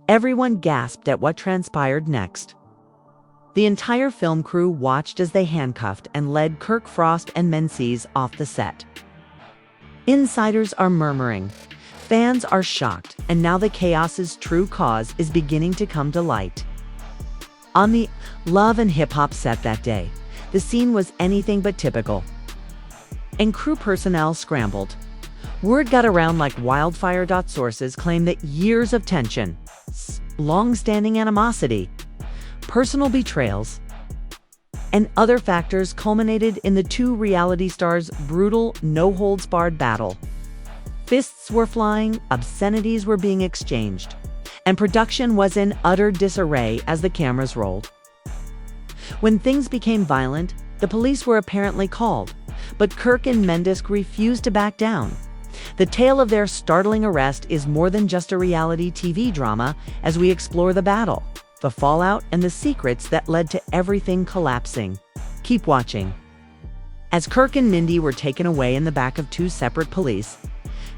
Everyone gasped at what transpired next. The entire film crew watched as they handcuffed and led Kirk Frost and Mendeecees off the set. Insiders are murmuring. Fans are shocked, and now the chaos's true cause is beginning to come to light. On the Love and Hip Hop set that day, the scene was anything but typical, and crew personnel scrambled. Word got around like wildfire. Sources claim that years of tension, long-standing animosity, personal betrayals, and other factors culminated in the two reality stars' brutal, no-holds-barred battle. Fists were flying, obscenities were being exchanged, and production was in utter disarray as the cameras rolled. When things became violent, the police were apparently called, but Kirk and Mendeecees refused to back down. The tale of their startling arrest is more than just a reality TV drama as we explore the battle, the fallout, and the secrets that led to everything collapsing. Keep watching. As Kirk and Mindy were taken away in the back of two separate police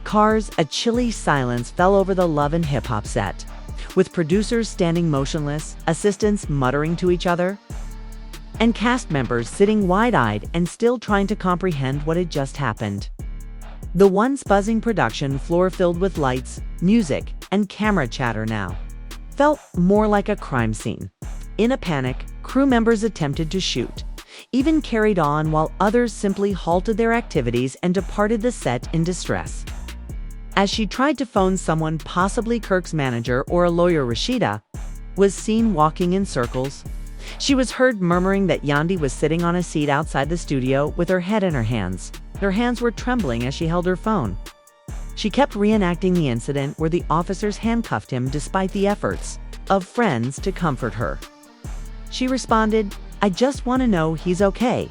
cars, a chilly silence fell over the Love and Hip Hop set, with producers standing motionless, assistants muttering to each other, and cast members sitting wide-eyed and still trying to comprehend what had just happened. The once buzzing production floor filled with lights, music, and camera chatter now felt more like a crime scene. In a panic, crew members attempted to shoot, even carried on, while others simply halted their activities and departed the set in distress. As she tried to phone someone, possibly Kirk's manager or a lawyer, Rashida was seen walking in circles. She was heard murmuring that Yandi was sitting on a seat outside the studio with her head in her hands. Her hands were trembling as she held her phone. She kept reenacting the incident where the officers handcuffed him despite the efforts of friends to comfort her. She responded, "I just want to know he's okay."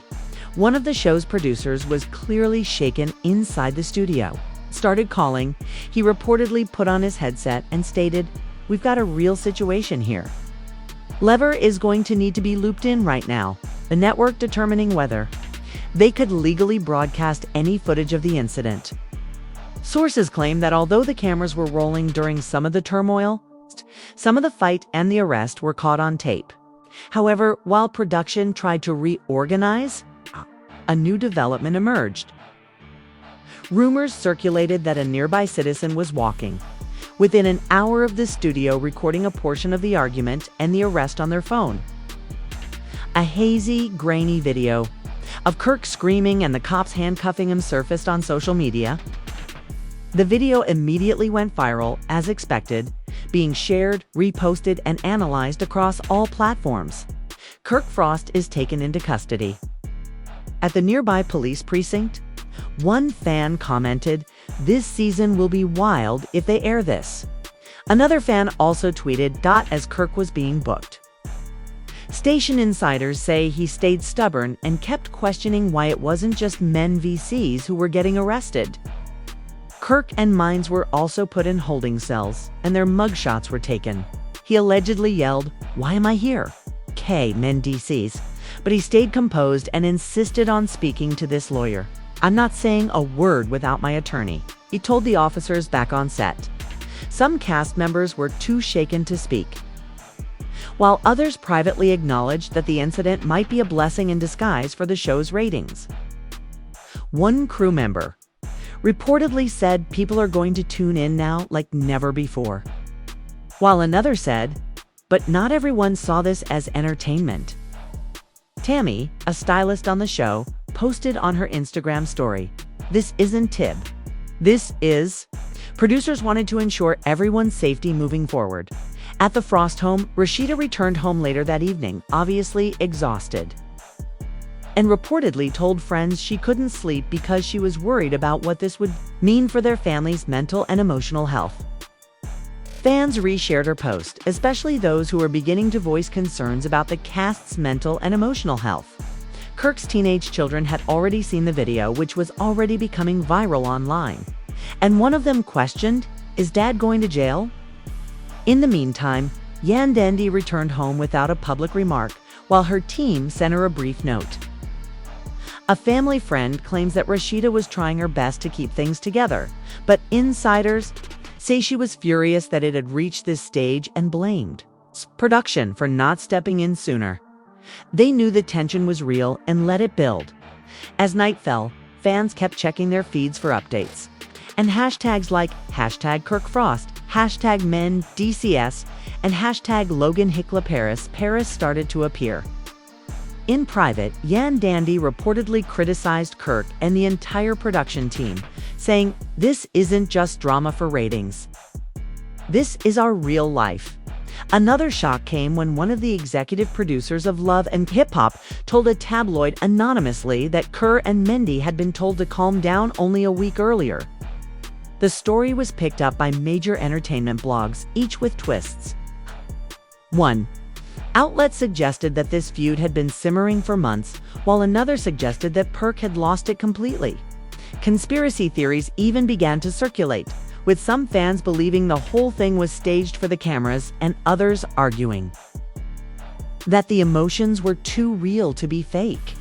One of the show's producers was clearly shaken inside the studio. Started calling. He reportedly put on his headset and stated, "We've got a real situation here. Lever is going to need to be looped in right now." The network determining whether they could legally broadcast any footage of the incident. Sources claim that although the cameras were rolling during some of the turmoil, some of the fight and the arrest were caught on tape. However, while production tried to reorganize, a new development emerged. Rumors circulated that a nearby citizen was walking within an hour of the studio, recording a portion of the argument and the arrest on their phone. A hazy, grainy video of Kirk screaming and the cops handcuffing him surfaced on social media. The video immediately went viral, as expected, being shared, reposted, and analyzed across all platforms. Kirk Frost is taken into custody. At the nearby police precinct, one fan commented, "This season will be wild if they air this." Another fan also tweeted, as Kirk was being booked. Station insiders say he stayed stubborn and kept questioning why it wasn't just Mendeecees who were getting arrested. Kirk and Mines were also put in holding cells, and their mugshots were taken. He allegedly yelled, "Why am I here? Mendeecees." But he stayed composed and insisted on speaking to this lawyer. "I'm not saying a word without my attorney," he told the officers back on set. Some cast members were too shaken to speak, while others privately acknowledged that the incident might be a blessing in disguise for the show's ratings. One crew member reportedly said people are going to tune in now like never before, while another said, "But not everyone saw this as entertainment." Tammy, a stylist on the show, posted on her Instagram story, "This isn't Tib. This is." Producers wanted to ensure everyone's safety moving forward. At the Frost home, Rashida returned home later that evening, obviously exhausted, and reportedly told friends she couldn't sleep because she was worried about what this would mean for their family's mental and emotional health. Fans reshared her post, especially those who were beginning to voice concerns about the cast's mental and emotional health. Kirk's teenage children had already seen the video, which was already becoming viral online, and one of them questioned, "Is Dad going to jail?" In the meantime, Yandandi returned home without a public remark, while her team sent her a brief note. A family friend claims that Rashida was trying her best to keep things together, but insiders say she was furious that it had reached this stage and blamed production for not stepping in sooner. They knew the tension was real and let it build. As night fell, fans kept checking their feeds for updates. And hashtags like #KirkFrost, #Mendeecees, and #LoganHicklaParis started to appear. In private, Yan Dandy reportedly criticized Kirk and the entire production team, saying, "This isn't just drama for ratings. This is our real life." Another shock came when one of the executive producers of Love and Hip Hop told a tabloid anonymously that Kirk and Mendy had been told to calm down only a week earlier. The story was picked up by major entertainment blogs, each with twists. 1. Outlets suggested that this feud had been simmering for months, while another suggested that Kirk had lost it completely. Conspiracy theories even began to circulate, with some fans believing the whole thing was staged for the cameras and others arguing that the emotions were too real to be fake.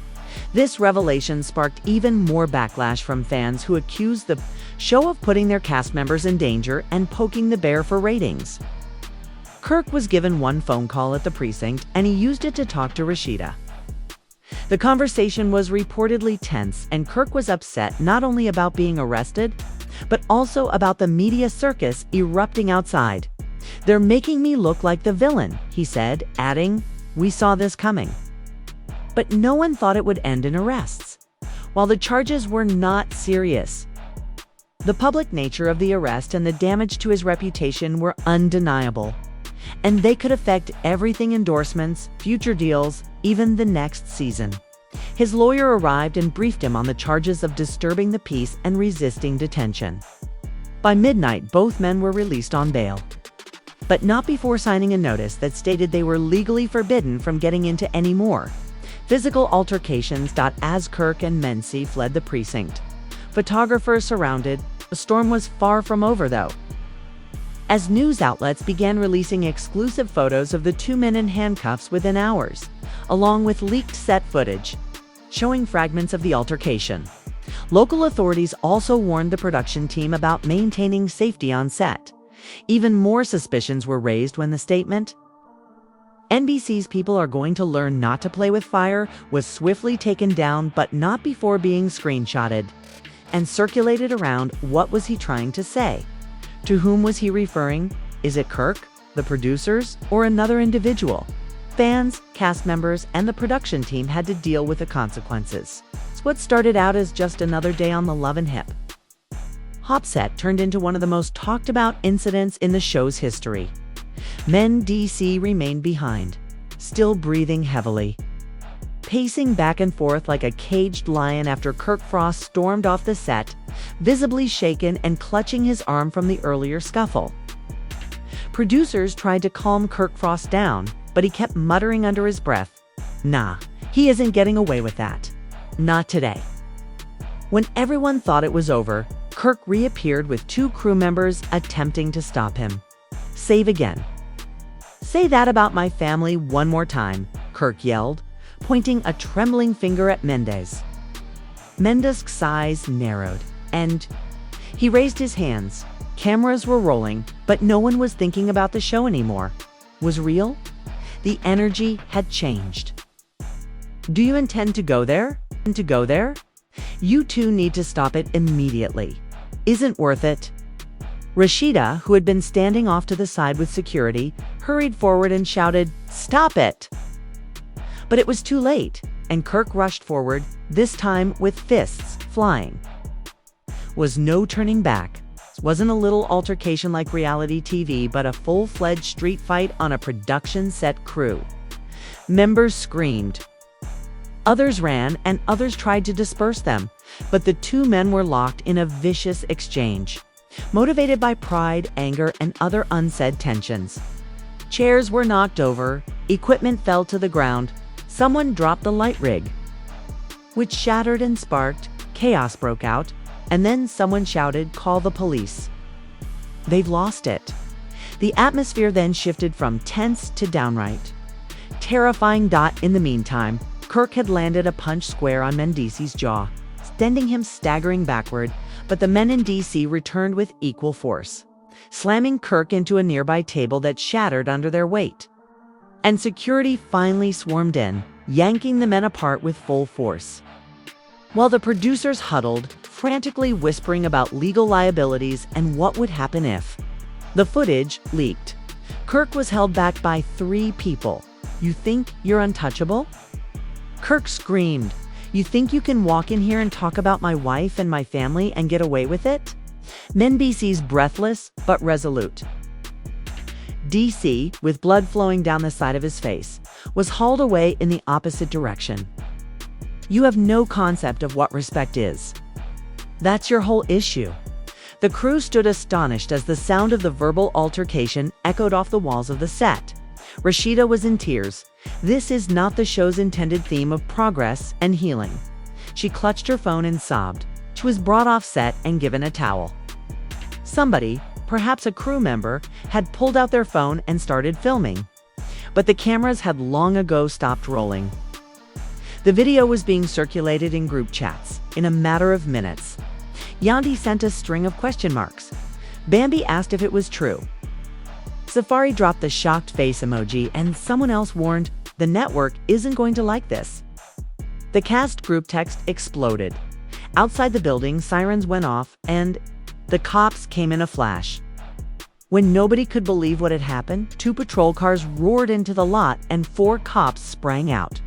This revelation sparked even more backlash from fans who accused the show of putting their cast members in danger and poking the bear for ratings. Kirk was given one phone call at the precinct, and he used it to talk to Rashida. The conversation was reportedly tense, and Kirk was upset not only about being arrested, but also about the media circus erupting outside. "They're making me look like the villain," he said, adding, "We saw this coming." But no one thought it would end in arrests. While the charges were not serious, the public nature of the arrest and the damage to his reputation were undeniable. And they could affect everything: endorsements, future deals, even the next season. His lawyer arrived and briefed him on the charges of disturbing the peace and resisting detention. By midnight, both men were released on bail, but not before signing a notice that stated they were legally forbidden from getting into any more physical altercations. As Kirk and Mendeecees fled the precinct, photographers surrounded. The storm was far from over, though, as news outlets began releasing exclusive photos of the two men in handcuffs within hours, along with leaked set footage showing fragments of the altercation. Local authorities also warned the production team about maintaining safety on set. Even more suspicions were raised when the statement, "NBC's people are going to learn not to play with fire," was swiftly taken down, but not before being screenshotted and circulated around. What was he trying to say? To whom was he referring? Is it Kirk, the producers, or another individual? Fans, cast members, and the production team had to deal with the consequences. What started out as just another day on the Love and Hip Hop set turned into one of the most talked about incidents in the show's history. Mendeecees remained behind, still breathing heavily, pacing back and forth like a caged lion after Kirk Frost stormed off the set, visibly shaken and clutching his arm from the earlier scuffle. Producers tried to calm Kirk Frost down, but he kept muttering under his breath, "Nah, he isn't getting away with that. Not today." When everyone thought it was over, Kirk reappeared with two crew members attempting to stop him. "Save again. Say that about my family one more time," Kirk yelled, pointing a trembling finger at Mendeecees. Mendeecees' eyes narrowed, and he raised his hands. Cameras were rolling, but no one was thinking about the show anymore. Was real? The energy had changed. "Do you intend to go there? You two need to stop it immediately. Isn't worth it." Rashida, who had been standing off to the side with security, hurried forward and shouted, "Stop it!" But it was too late, and Kirk rushed forward, this time with fists flying. Was no turning back. Wasn't a little altercation like reality TV, but a full-fledged street fight on a production set crew. Members screamed. Others ran, and others tried to disperse them, but the two men were locked in a vicious exchange, motivated by pride, anger, and other unsaid tensions. Chairs were knocked over, equipment fell to the ground, someone dropped the light rig, which shattered and sparked. Chaos broke out, and then someone shouted, "Call the police. They've lost it." The atmosphere then shifted from tense to downright terrifying. In the meantime, Kirk had landed a punch square on Mendeecees' jaw, sending him staggering backward, but the men in DC returned with equal force. slamming Kirk into a nearby table that shattered under their weight. And security finally swarmed in, yanking the men apart with full force. While the producers huddled, frantically whispering about legal liabilities and what would happen if. The footage leaked. Kirk was held back by 3 people. "You think you're untouchable?" Kirk screamed, "You think you can walk in here and talk about my wife and my family and get away with it?" Mendeecees, breathless but resolute. DC, with blood flowing down the side of his face, was hauled away in the opposite direction. "You have no concept of what respect is. That's your whole issue." The crew stood astonished as the sound of the verbal altercation echoed off the walls of the set. Rashida was in tears. This is not the show's intended theme of progress and healing. She clutched her phone and sobbed. She was brought off set and given a towel. Somebody, perhaps a crew member, had pulled out their phone and started filming. But the cameras had long ago stopped rolling. The video was being circulated in group chats in a matter of minutes. Yandy sent a string of question marks. Bambi asked if it was true. Safari dropped the shocked face emoji, and someone else warned, "The network isn't going to like this." The cast group text exploded. Outside the building, sirens went off, and the cops came in a flash. When nobody could believe what had happened, 2 patrol cars roared into the lot and 4 cops sprang out.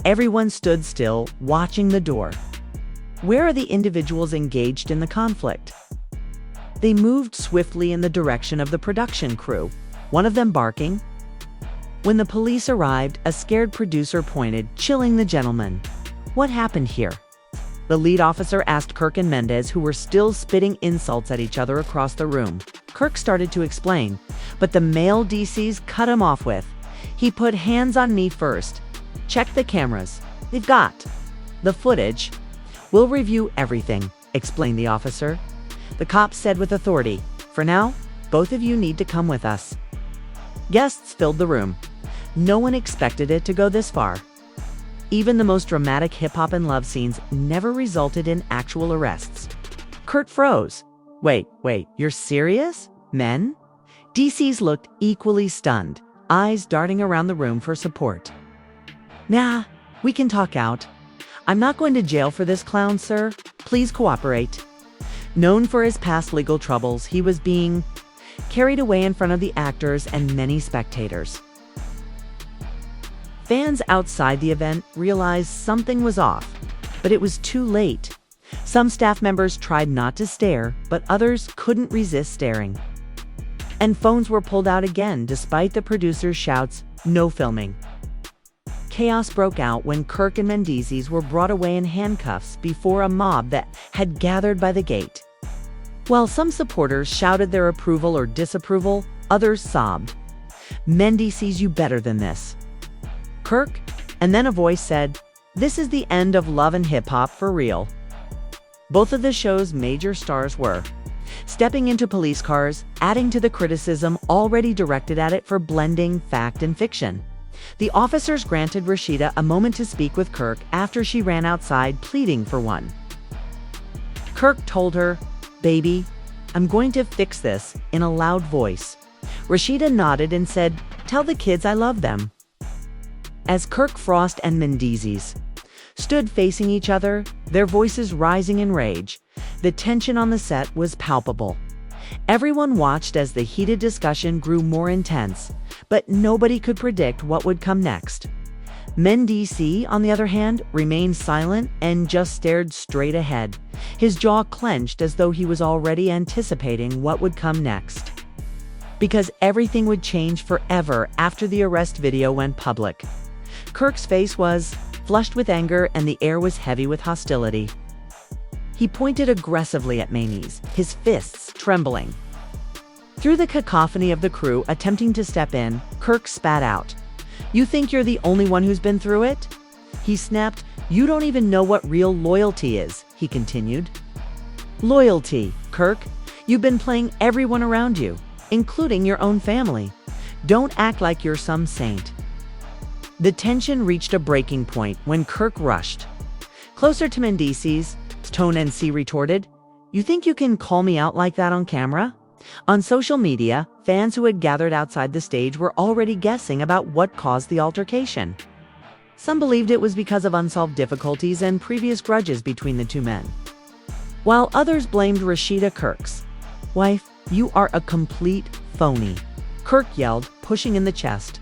Everyone stood still, watching the door. Where are the individuals engaged in the conflict? They moved swiftly in the direction of the production crew, one of them barking. When the police arrived, a scared producer pointed, chilling the gentleman. "What happened here?" The lead officer asked Kirk and Mendes, who were still spitting insults at each other across the room. Kirk started to explain, but the male DCs cut him off with, "He put hands on me first. Check the cameras. They've got the footage. We'll review everything," explained the officer. The cop said with authority, "For now, both of you need to come with us." Guests filled the room. No one expected it to go this far. Even the most dramatic hip-hop and love scenes never resulted in actual arrests. Kurt froze. Wait, you're serious? Men?" DCs looked equally stunned, eyes darting around the room for support. "Nah, we can talk out. I'm not going to jail for this clown, sir. Please cooperate." Known for his past legal troubles, he was being carried away in front of the actors and many spectators. Fans outside the event realized something was off, but it was too late. Some staff members tried not to stare, but others couldn't resist staring. And phones were pulled out again despite the producer's shouts, "No filming." Chaos broke out when Kirk and Mendeecees were brought away in handcuffs before a mob that had gathered by the gate. While some supporters shouted their approval or disapproval, others sobbed, "Mendeecees, you better than this." Kirk, and then a voice said, "This is the end of love and hip-hop for real." Both of the show's major stars were stepping into police cars, adding to the criticism already directed at it for blending fact and fiction. The officers granted Rashida a moment to speak with Kirk after she ran outside pleading for one. Kirk told her, "Baby, I'm going to fix this," in a loud voice. Rashida nodded and said, "Tell the kids I love them." As Kirk Frost and Mendeecees stood facing each other, their voices rising in rage, the tension on the set was palpable. Everyone watched as the heated discussion grew more intense, but nobody could predict what would come next. Mendeecees, on the other hand, remained silent and just stared straight ahead, his jaw clenched as though he was already anticipating what would come next. Because everything would change forever after the arrest video went public. Kirk's face was flushed with anger and the air was heavy with hostility. He pointed aggressively at Mendeecees, his fists trembling. Through the cacophony of the crew attempting to step in, Kirk spat out, "You think you're the only one who's been through it?" He snapped, "You don't even know what real loyalty is," he continued. "Loyalty, Kirk? You've been playing everyone around you, including your own family. Don't act like you're some saint." The tension reached a breaking point when Kirk rushed closer to Mendeecees. Tone NC retorted, "You think you can call me out like that on camera?" On social media, fans who had gathered outside the stage were already guessing about what caused the altercation. Some believed it was because of unsolved difficulties and previous grudges between the two men, while others blamed Rashida, Kirk's wife. "You are a complete phony," Kirk yelled, pushing in the chest.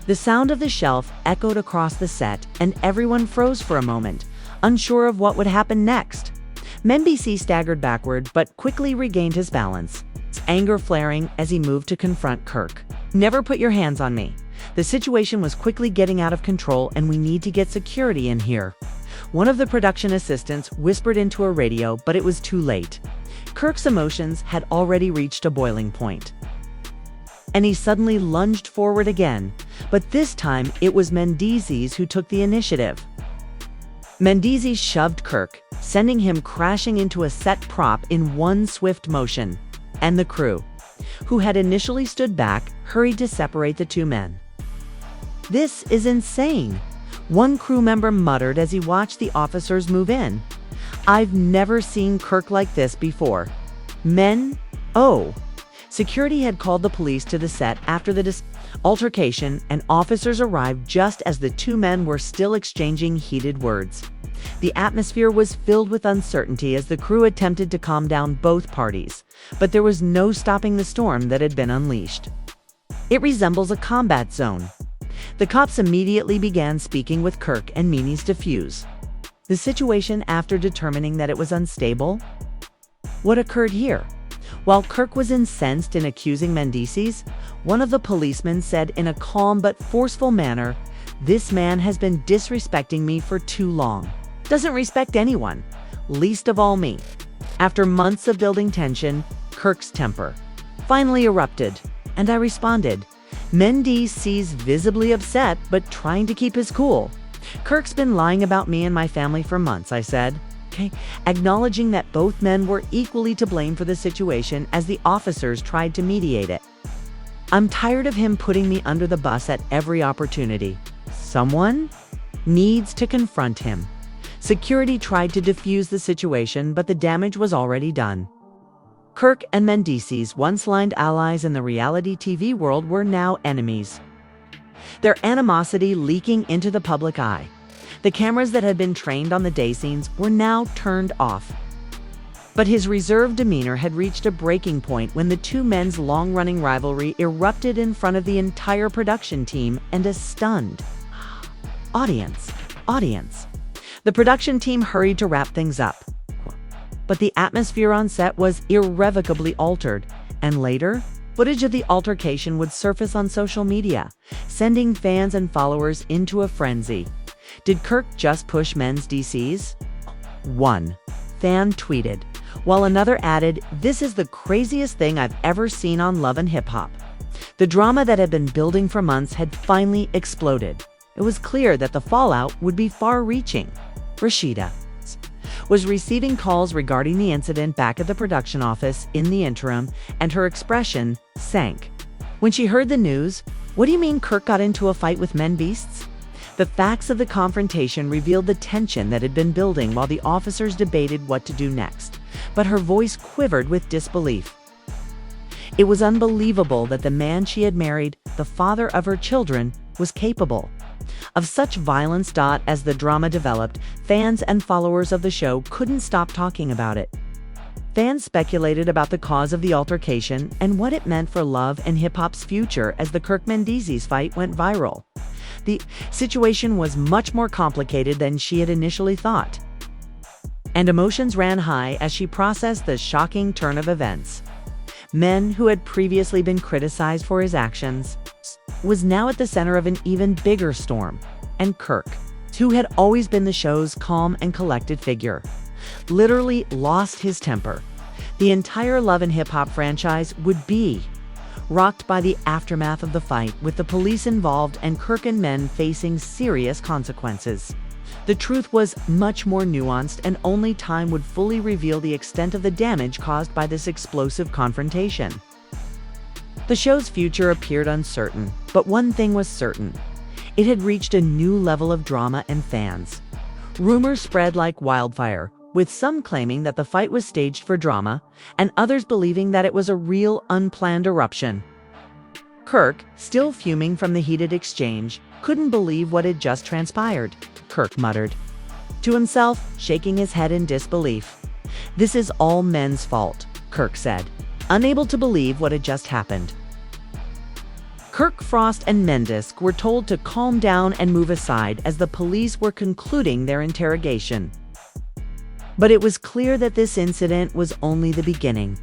The sound of the shelf echoed across the set, and everyone froze for a moment, unsure of what would happen next. Mendeecees staggered backward but quickly regained his balance, anger flaring as he moved to confront Kirk. "Never put your hands on me. The situation was quickly getting out of control and we need to get security in here." One of the production assistants whispered into a radio, but it was too late. Kirk's emotions had already reached a boiling point, and he suddenly lunged forward again, but this time it was Mendeecees who took the initiative. Mendeecees shoved Kirk, sending him crashing into a set prop in one swift motion, and the crew, who had initially stood back, hurried to separate the two men. "This is insane," one crew member muttered as he watched the officers move in. "I've never seen Kirk like this before. Oh." Security had called the police to the set after the altercation, and officers arrived just as the two men were still exchanging heated words. The atmosphere was filled with uncertainty as the crew attempted to calm down both parties, but there was no stopping the storm that had been unleashed. It resembles a combat zone. The cops immediately began speaking with Kirk and Mendeecees to defuse the situation after determining that it was unstable. What occurred here? While Kirk was incensed and accusing Mendeecees, one of the policemen said in a calm but forceful manner, "This man has been disrespecting me for too long. Doesn't respect anyone, least of all me." After months of building tension, Kirk's temper finally erupted, and I responded. Mendeecees visibly upset but trying to keep his cool. "Kirk's been lying about me and my family for months," I said, acknowledging that both men were equally to blame for the situation as the officers tried to mediate it. "I'm tired of him putting me under the bus at every opportunity. Someone needs to confront him." Security tried to defuse the situation, but the damage was already done. Kirk and Mendeecees, once lined allies in the reality TV world, were now enemies, their animosity leaking into the public eye. The cameras that had been trained on the day scenes were now turned off. But his reserved demeanor had reached a breaking point when the two men's long-running rivalry erupted in front of the entire production team and a stunned audience. The production team hurried to wrap things up, but the atmosphere on set was irrevocably altered, and later, footage of the altercation would surface on social media, sending fans and followers into a frenzy. Did Kirk just push Mendeecees? One fan tweeted, while another added, "This is the craziest thing I've ever seen on Love and Hip Hop." The drama that had been building for months had finally exploded. It was clear that the fallout would be far-reaching. Rashida was receiving calls regarding the incident back at the production office in the interim, and her expression sank. When she heard the news, "What do you mean Kirk got into a fight with Mendeecees?" The facts of the confrontation revealed the tension that had been building while the officers debated what to do next, but her voice quivered with disbelief. It was unbelievable that the man she had married, the father of her children, was capable of such violence. As the drama developed, fans and followers of the show couldn't stop talking about it. Fans speculated about the cause of the altercation and what it meant for Love and Hip Hop's future as the Kirk-Mendeecees fight went viral. The situation was much more complicated than she had initially thought, and emotions ran high as she processed the shocking turn of events. Men who had previously been criticized for his actions was now at the center of an even bigger storm, and Kirk, who had always been the show's calm and collected figure, literally lost his temper. The entire Love and Hip Hop franchise would be rocked by the aftermath of the fight, with the police involved and Kirk and men facing serious consequences. The truth was much more nuanced, and only time would fully reveal the extent of the damage caused by this explosive confrontation. The show's future appeared uncertain, but one thing was certain. It had reached a new level of drama and fans. Rumors spread like wildfire, with some claiming that the fight was staged for drama and others believing that it was a real unplanned eruption. Kirk, still fuming from the heated exchange, couldn't believe what had just transpired, Kirk muttered to himself, shaking his head in disbelief. "This is all men's fault," Kirk said, unable to believe what had just happened. Kirk, Frost, and Mendeecees were told to calm down and move aside as the police were concluding their interrogation. But it was clear that this incident was only the beginning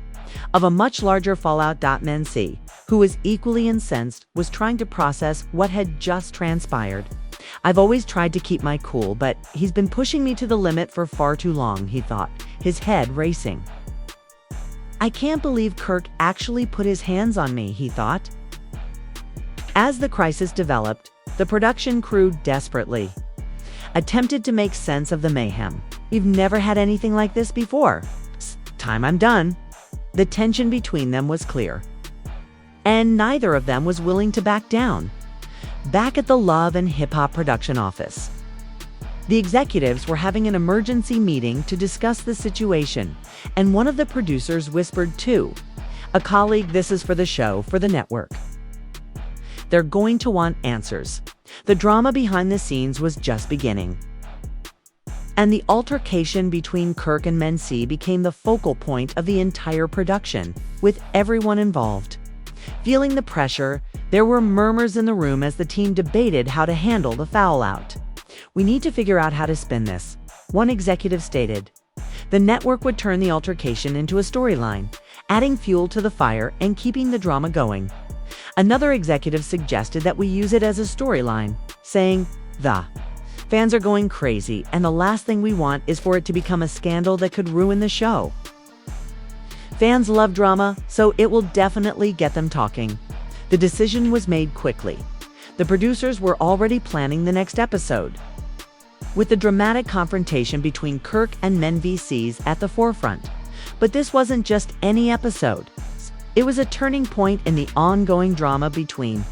of a much larger fallout. Mendeecees, who was equally incensed, was trying to process what had just transpired. "I've always tried to keep my cool, but he's been pushing me to the limit for far too long," he thought, his head racing. "I can't believe Kirk actually put his hands on me," he thought. As the crisis developed, the production crew desperately attempted to make sense of the mayhem. "We've never had anything like this before. Time I'm done." The tension between them was clear, and neither of them was willing to back down. Back at the Love and Hip Hop production office, the executives were having an emergency meeting to discuss the situation, and one of the producers whispered to a colleague, "This is for the show, for the network. They're going to want answers." The drama behind the scenes was just beginning, and the altercation between Kirk and Mendeecees became the focal point of the entire production, with everyone involved feeling the pressure. There were murmurs in the room as the team debated how to handle the fallout. "We need to figure out how to spin this," one executive stated. The network would turn the altercation into a storyline, adding fuel to the fire and keeping the drama going. Another executive suggested that we use it as a storyline, saying, "The fans are going crazy, and the last thing we want is for it to become a scandal that could ruin the show. Fans love drama, so it will definitely get them talking." The decision was made quickly. The producers were already planning the next episode, with the dramatic confrontation between Kirk and Mendeecees at the forefront. But this wasn't just any episode. It was a turning point in the ongoing drama between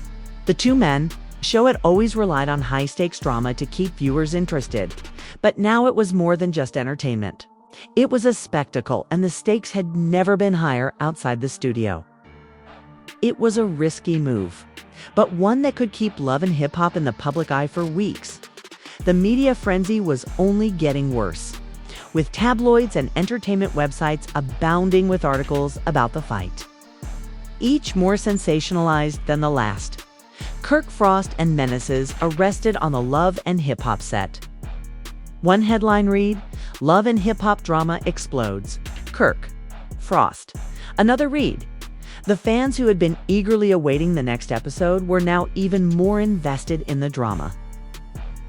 the two men. The show had always relied on high-stakes drama to keep viewers interested, but now it was more than just entertainment. It was a spectacle, and the stakes had never been higher outside the studio. It was a risky move, but one that could keep Love and Hip Hop in the public eye for weeks. The media frenzy was only getting worse, with tabloids and entertainment websites abounding with articles about the fight, each more sensationalized than the last. Kirk, Frost, and Mendeecees arrested on the Love and Hip Hop set. One headline read, "Love and Hip Hop drama explodes. Kirk, Frost." Another read, "The fans who had been eagerly awaiting the next episode were now even more invested in the drama.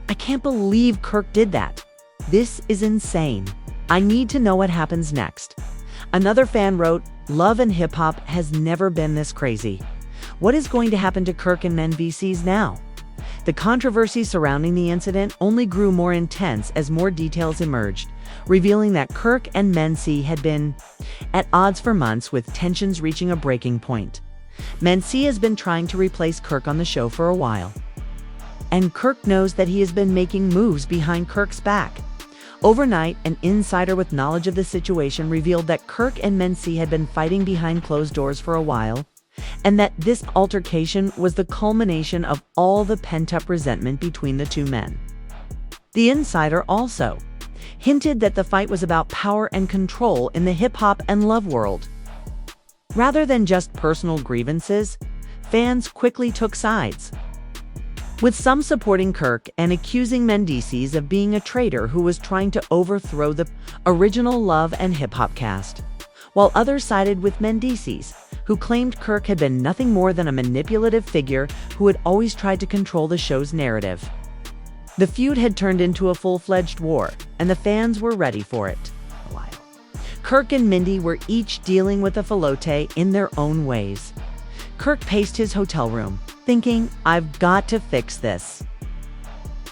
I can't believe Kirk did that. This is insane. I need to know what happens next." Another fan wrote, "Love and Hip Hop has never been this crazy. What is going to happen to Kirk and Mendeecees now?" The controversy surrounding the incident only grew more intense as more details emerged, revealing that Kirk and Mendeecees had been at odds for months, with tensions reaching a breaking point. Mendeecees has been trying to replace Kirk on the show for a while, and Kirk knows that he has been making moves behind Kirk's back. Overnight, an insider with knowledge of the situation revealed that Kirk and Mendeecees had been fighting behind closed doors for a while, and that this altercation was the culmination of all the pent-up resentment between the two men. The insider also hinted that the fight was about power and control in the hip-hop and love world. Rather than just personal grievances, fans quickly took sides, with some supporting Kirk and accusing Mendeecees of being a traitor who was trying to overthrow the original Love and Hip Hop cast, while others sided with Mendeecees, who claimed Kirk had been nothing more than a manipulative figure who had always tried to control the show's narrative. The feud had turned into a full-fledged war, and the fans were ready for it. Kirk and Mindy were each dealing with a filote in their own ways. Kirk paced his hotel room, thinking, "I've got to fix this.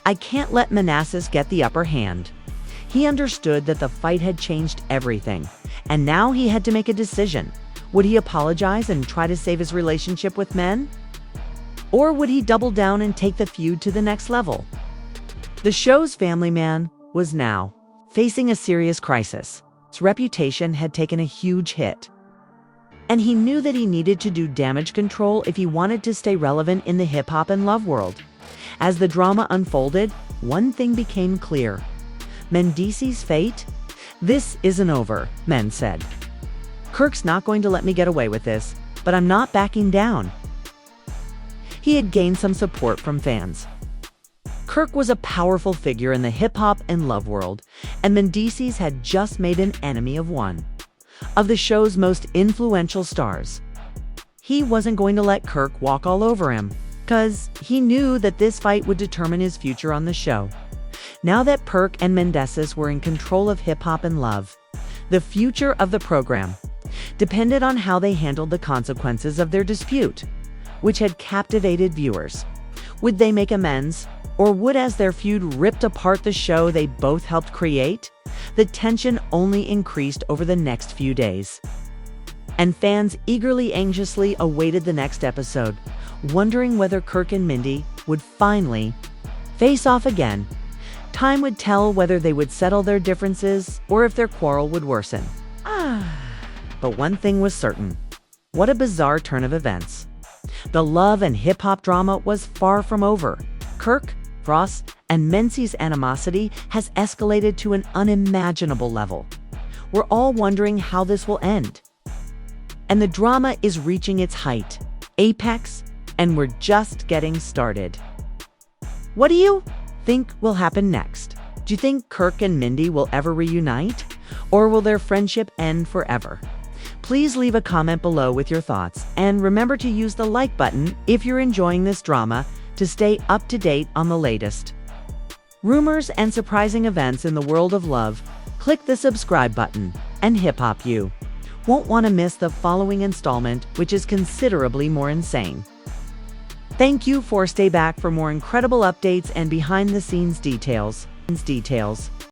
I can't let Mendeecees get the upper hand." He understood that the fight had changed everything, and now he had to make a decision. Would he apologize and try to save his relationship with Men? Or would he double down and take the feud to the next level? The show's family man was now facing a serious crisis. His reputation had taken a huge hit, and he knew that he needed to do damage control if he wanted to stay relevant in the hip-hop and love world. As the drama unfolded, one thing became clear. Mendeecees' fate? This isn't over, Men said. Kirk's not going to let me get away with this, but I'm not backing down. He had gained some support from fans. Kirk was a powerful figure in the hip-hop and love world, and Mendeecees had just made an enemy of one of the show's most influential stars. He wasn't going to let Kirk walk all over him, because he knew that this fight would determine his future on the show. Now that Kirk and Mendeecees were in control of hip-hop and love, the future of the program depended on how they handled the consequences of their dispute, which had captivated viewers. Would they make amends, or would, as their feud ripped apart the show they both helped create? The tension only increased over the next few days, and fans anxiously awaited the next episode, wondering whether Kirk and Mindy would finally face off again. Time would tell whether they would settle their differences or if their quarrel would worsen. But one thing was certain. What a bizarre turn of events. The love and hip-hop drama was far from over. Kirk, Frost, and Mendeecees' animosity has escalated to an unimaginable level. We're all wondering how this will end. And the drama is reaching its height, apex, and we're just getting started. What do you think will happen next? Do you think Kirk and Mindy will ever reunite? Or will their friendship end forever? Please leave a comment below with your thoughts, and remember to use the like button if you're enjoying this drama to stay up to date on the latest rumors and surprising events in the world of love. Click the subscribe button, and Hip Hop You won't want to miss the following installment, which is considerably more insane. Thank you for stay back for more incredible updates and behind-the-scenes details.